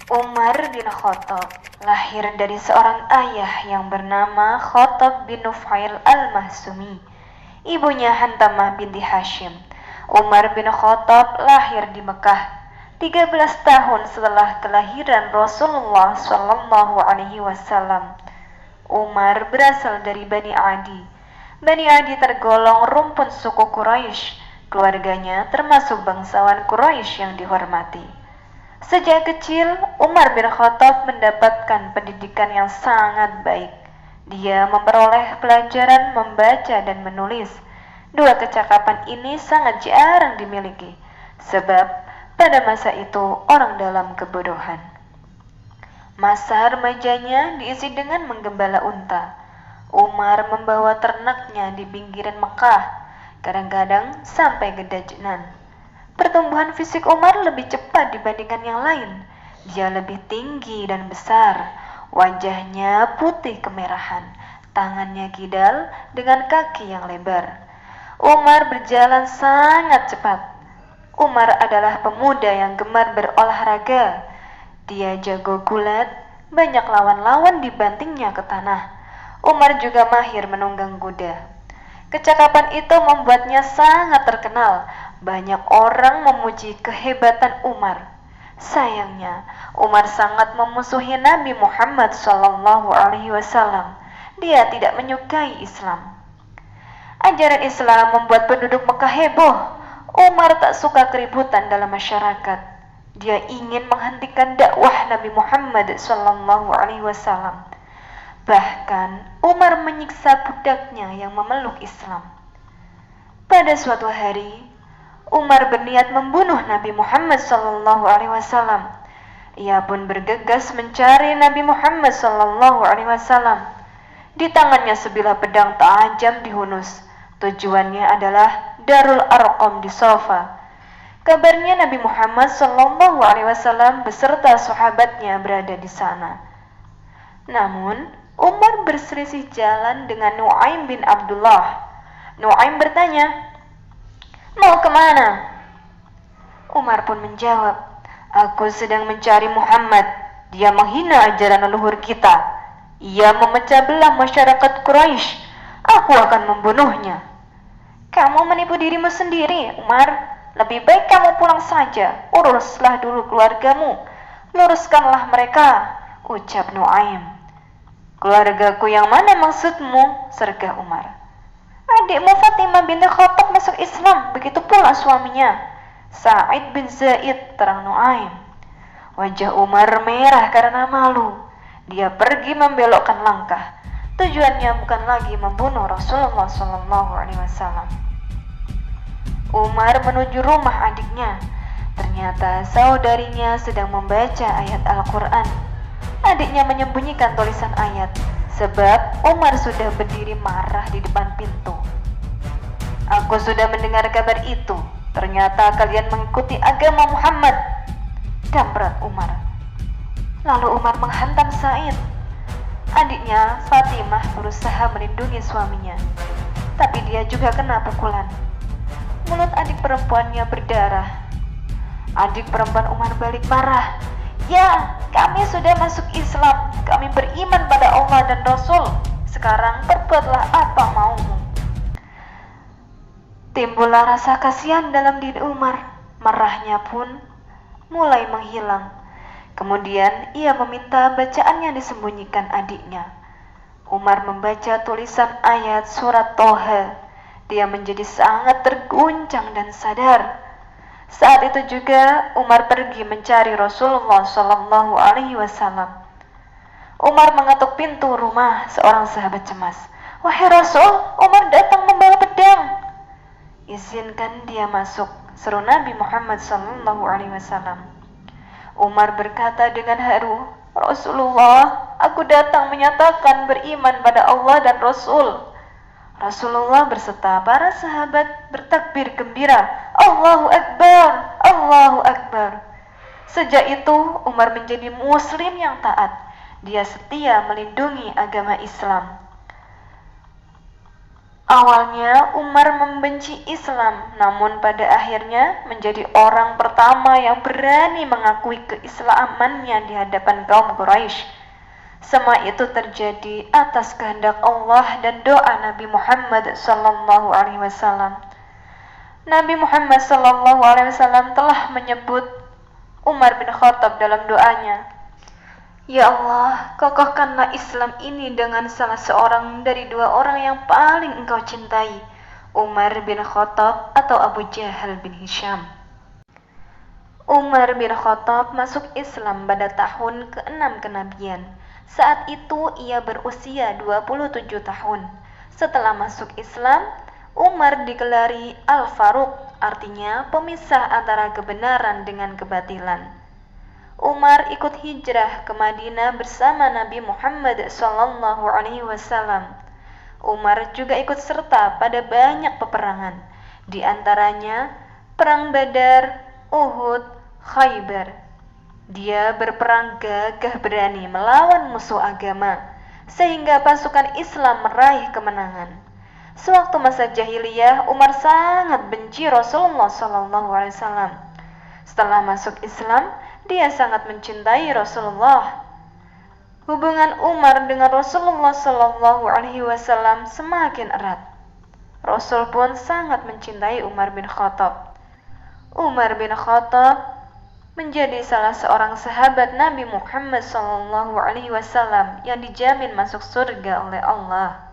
Umar bin Khattab lahir dari seorang ayah yang bernama Khattab bin Nufail al-Mahsumi. Ibunya Hantamah binti Hashim. Umar bin Khattab lahir di Mekah 13 tahun setelah kelahiran Rasulullah Shallallahu Alaihi Wasallam. Umar berasal dari Bani Adi. Bani Adi tergolong rumpun suku Quraisy. Keluarganya termasuk bangsawan Quraisy yang dihormati. Sejak kecil, Umar bin Khattab mendapatkan pendidikan yang sangat baik. Dia memperoleh pelajaran membaca dan menulis. Dua kecakapan ini sangat jarang dimiliki, sebab pada masa itu orang dalam kebodohan. Masa remajanya diisi dengan menggembala unta. Umar membawa ternaknya di pinggiran Mekah, kadang-kadang sampai ke Dajnan. Pertumbuhan fisik Umar lebih cepat dibandingkan yang lain. Dia lebih tinggi dan besar. Wajahnya putih kemerahan, tangannya kidal dengan kaki yang lebar. Umar berjalan sangat cepat. Umar adalah pemuda yang gemar berolahraga. Dia jago gulat, banyak lawan-lawan dibantingnya ke tanah. Umar juga mahir menunggang kuda. Kecakapan itu membuatnya sangat terkenal. Banyak orang memuji kehebatan Umar. Sayangnya, Umar sangat memusuhi Nabi Muhammad SAW. Dia tidak menyukai Islam. Ajaran Islam membuat penduduk Mekah heboh. Umar tak suka keributan dalam masyarakat. Dia ingin menghentikan dakwah Nabi Muhammad SAW. Bahkan, Umar menyiksa budaknya yang memeluk Islam. Pada suatu hari, Umar berniat membunuh Nabi Muhammad SAW. Ia pun bergegas mencari Nabi Muhammad SAW. Di tangannya sebilah pedang tajam dihunus. Tujuannya adalah Darul Arqam di Safa. Kabarnya Nabi Muhammad SAW beserta sahabatnya berada di sana. Namun, Umar berselisih jalan dengan Nu'aim bin Abdullah. Nu'aim bertanya, "Mau kemana?" Umar pun menjawab, "Aku sedang mencari Muhammad. Dia menghina ajaran leluhur kita. Ia memecah belah masyarakat Quraisy. Aku akan membunuhnya." "Kamu menipu dirimu sendiri, Umar. Lebih baik kamu pulang saja. Uruslah dulu keluargamu. Luruskanlah mereka," ucap Nu'aim. "Keluargaku yang mana maksudmu?" sergah Umar. "Adikmu Fatimah binti Khattab masuk Islam, begitu pula suaminya, Sa'id bin Zaid," terang Nu'aim. Wajah Umar merah karena malu. Dia pergi membelokkan langkah. Tujuannya bukan lagi membunuh Rasulullah SAW. Umar menuju rumah adiknya. Ternyata saudarinya sedang membaca ayat Al-Quran. Adiknya menyembunyikan tulisan ayat, sebab Umar sudah berdiri marah di depan pintu. "Aku sudah mendengar kabar itu. Ternyata kalian mengikuti agama Muhammad," kampret Umar. Lalu Umar menghantam Sa'id. Adiknya Fatimah berusaha melindungi suaminya, tapi dia juga kena pukulan. Mulut adik perempuannya berdarah. Adik perempuan Umar balik marah. "Ya, kami sudah masuk Islam. Kami beriman pada Allah dan Rasul. Sekarang perbuatlah apa maumu." Timbullah rasa kasihan dalam diri Umar. Marahnya pun mulai menghilang. Kemudian ia meminta bacaannya disembunyikan adiknya. Umar membaca tulisan ayat surat Toha. Dia menjadi sangat terguncang dan sadar. Saat itu juga Umar pergi mencari Rasulullah SAW. Umar mengetuk pintu rumah seorang sahabat cemas. "Wahai Rasul, Umar datang membawa pedang." "Izinkan dia masuk," seru Nabi Muhammad SAW. Umar berkata dengan haru, "Rasulullah, aku datang menyatakan beriman pada Allah dan Rasul." Rasulullah berserta para sahabat bertakbir gembira, "Allahu Akbar, Allahu Akbar." Sejak itu Umar menjadi muslim yang taat. Dia setia melindungi agama Islam. Awalnya Umar membenci Islam, namun pada akhirnya menjadi orang pertama yang berani mengakui keislamannya di hadapan kaum Quraisy. Semua itu terjadi atas kehendak Allah dan doa Nabi Muhammad sallallahu alaihi wasallam. Nabi Muhammad sallallahu alaihi wasallam telah menyebut Umar bin Khattab dalam doanya, "Ya Allah, kokohkanlah Islam ini dengan salah seorang dari dua orang yang paling Engkau cintai, Umar bin Khattab atau Abu Jahal bin Hisham." Umar bin Khattab masuk Islam pada tahun ke-6 kenabian. Saat itu ia berusia 27 tahun. Setelah masuk Islam, Umar digelari Al-Faruq, artinya pemisah antara kebenaran dengan kebatilan. Umar ikut hijrah ke Madinah bersama Nabi Muhammad sallallahu alaihi wasallam. Umar juga ikut serta pada banyak peperangan, di antaranya Perang Badar, Uhud, Khaybar. Dia berperang gagah berani melawan musuh agama, sehingga pasukan Islam meraih kemenangan. Sewaktu masa jahiliyah, Umar sangat benci Rasulullah sallallahu alaihi wasallam. Setelah masuk Islam, dia sangat mencintai Rasulullah. Hubungan Umar dengan Rasulullah sallallahu alaihi wasallam semakin erat. Rasul pun sangat mencintai Umar bin Khattab. Umar bin Khattab menjadi salah seorang sahabat Nabi Muhammad sallallahu alaihi wasallam yang dijamin masuk surga oleh Allah.